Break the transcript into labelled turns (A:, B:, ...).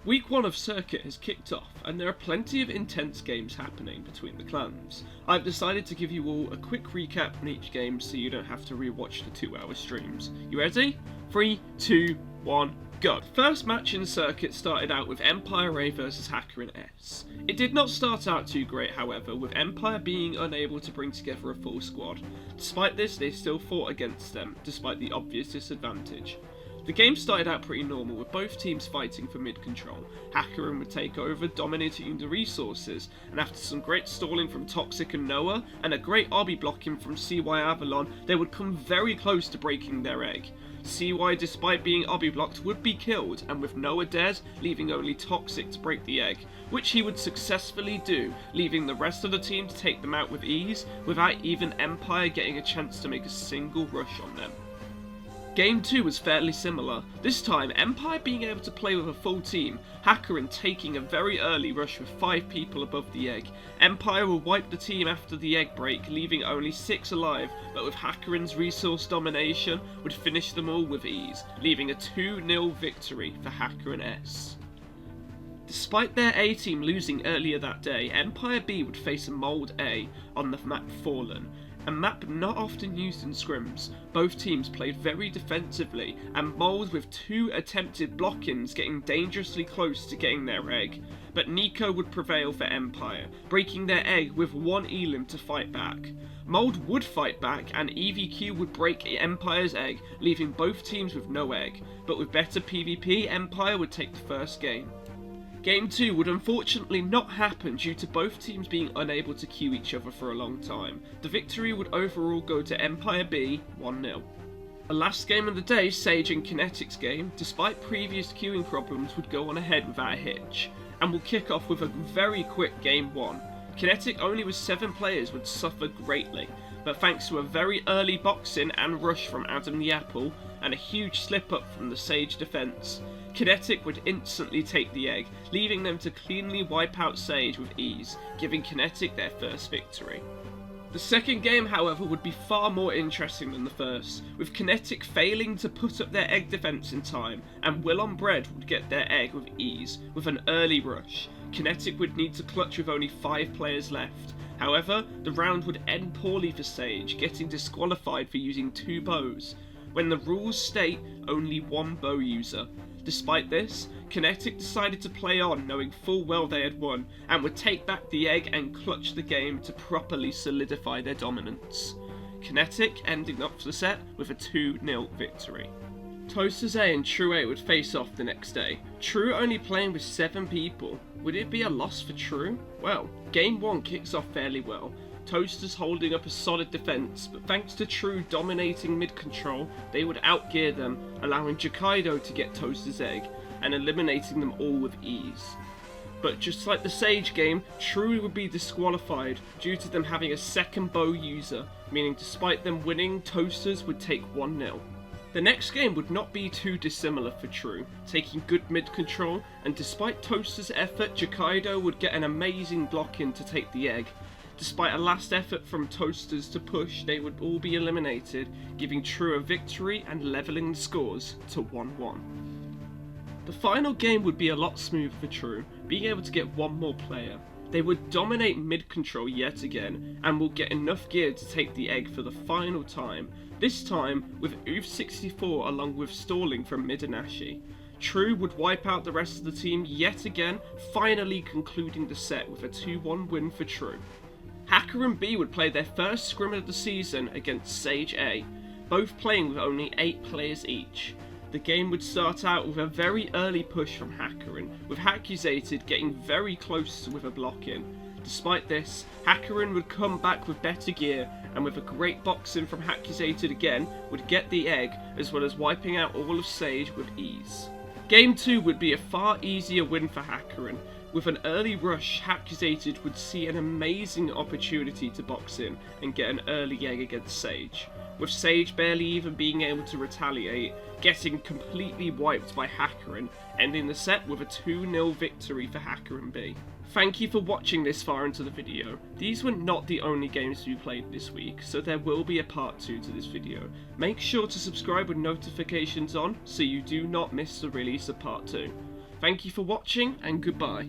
A: Week 1 of Circuit has kicked off, and there are plenty of intense games happening between the clans. I've decided to give you all a quick recap on each game so you don't have to rewatch the 2-hour streams. You ready? 3, 2, 1, go! The first match in Circuit started out with Empire A versus HackerAaron S. It did not start out too great, however, with Empire being unable to bring together a full squad. Despite this, they still fought against them, despite the obvious disadvantage. The game started out pretty normal, with both teams fighting for mid-control. HackerAaron would take over, dominating the resources, and after some great stalling from Toxic and Noah, and a great obby blocking from ChiefAaron, they would come very close to breaking their egg. CY, despite being obby blocked, would be killed, and with Noah dead, leaving only Toxic to break the egg, which he would successfully do, leaving the rest of the team to take them out with ease, without even Empire getting a chance to make a single rush on them. Game 2 was fairly similar, this time Empire being able to play with a full team, HackerAaron taking a very early rush with 5 people above the egg. Empire will wipe the team after the egg break, leaving only 6 alive, but with HackerAaron's resource domination, would finish them all with ease, leaving a 2-0 victory for HackerAaron S. Despite their A team losing earlier that day, Empire B would face Mold A on the map Fallen, a map not often used in scrims. Both teams played very defensively, and Mold with 2 attempted block-ins getting dangerously close to getting their egg, but Nico would prevail for Empire, breaking their egg with 1 elim to fight back. Mold would fight back, and EVQ would break Empire's egg, leaving both teams with no egg, but with better PvP, Empire would take the first game. Game 2 would unfortunately not happen due to both teams being unable to queue each other for a long time. The victory would overall go to Empire B 1-0. The last game of the day, Sage and Kinetic's game, despite previous queuing problems, would go on ahead without a hitch, and will kick off with a very quick Game 1. Kinetic, only with 7 players, would suffer greatly, but thanks to a very early box-in and rush from Adam the Apple, and a huge slip-up from the Sage defense, Kinetic would instantly take the egg, leaving them to cleanly wipe out Sage with ease, giving Kinetic their first victory. The second game, however, would be far more interesting than the first, with Kinetic failing to put up their egg defense in time, and Will on Bread would get their egg with ease, with an early rush. Kinetic would need to clutch with only 5 players left. However, the round would end poorly for Sage, getting disqualified for using 2 bows, when the rules state only 1 bow user. Despite this, Kinetic decided to play on, knowing full well they had won, and would take back the egg and clutch the game to properly solidify their dominance. Kinetic ending up the set with a 2-0 victory. Toasters A and True A would face off the next day. True only playing with 7 people. Would it be a loss for True? Well, Game 1 kicks off fairly well. Toasters holding up a solid defense, but thanks to True dominating mid-control, they would outgear them, allowing Jakaido to get Toasters' egg, and eliminating them all with ease. But just like the Sage game, True would be disqualified due to them having a second bow user, meaning despite them winning, Toasters would take 1-0. The next game would not be too dissimilar for True, taking good mid-control, and despite Toasters' effort, Jakaido would get an amazing block-in to take the egg. Despite a last effort from Toasters to push, they would all be eliminated, giving True a victory and levelling the scores to 1-1. The final game would be a lot smoother for True, being able to get 1 more player. They would dominate mid-control yet again, and will get enough gear to take the egg for the final time, this time with Oof64 along with stalling from Midonashi. True would wipe out the rest of the team yet again, finally concluding the set with a 2-1 win for True. HackerAaron B would play their first scrim of the season against Sage A, both playing with only 8 players each. The game would start out with a very early push from HackerAaron, with Hackusated getting very close with a block-in. Despite this, HackerAaron would come back with better gear, and with a great box-in from Hackusated again, would get the egg, as well as wiping out all of Sage with ease. Game 2 would be a far easier win for HackerAaron. With an early rush, Hackusated would see an amazing opportunity to box in and get an early egg against Sage, with Sage barely even being able to retaliate, getting completely wiped by HackerAaron, ending the set with a 2-0 victory for HackerAaron B. Thank you for watching this far into the video. These were not the only games we played this week, so there will be a part 2 to this video. Make sure to subscribe with notifications on so you do not miss the release of part 2. Thank you for watching, and goodbye.